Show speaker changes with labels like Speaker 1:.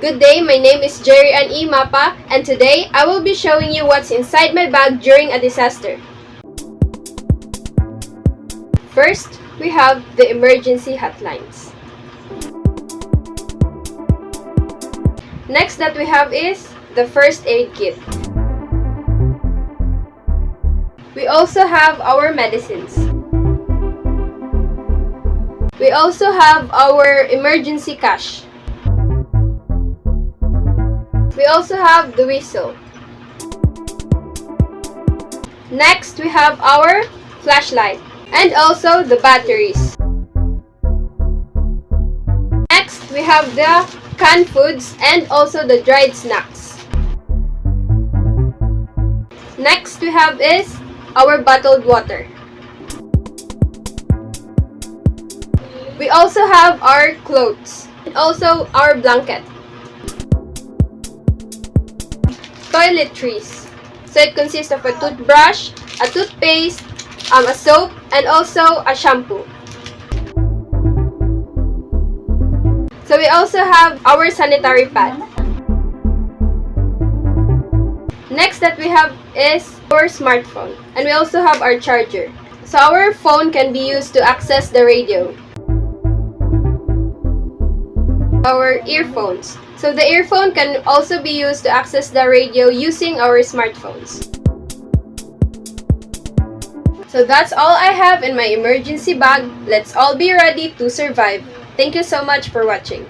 Speaker 1: Good day, my name is Jerry Ann E. Mapa, and today I will be showing you what's inside my bag during a disaster. First, we have the emergency hotlines. Next that we have is the first aid kit. We also have our medicines. We also have our emergency cash. We also have the whistle. Next, we have our flashlight and also the batteries. Next, we have the canned foods and also the dried snacks. Next, we have is our bottled water. We also have our clothes and also our blanket. Toiletries. So it consists of a toothbrush, a toothpaste, a soap, and also a shampoo. So we also have our sanitary pad. Next that we have is our smartphone. And we also have our charger. So our phone can be used to access the radio. Our earphones. So the earphone can also be used to access the radio using our smartphones. So that's all I have in my emergency bag. Let's all be ready to survive. Thank you so much for watching.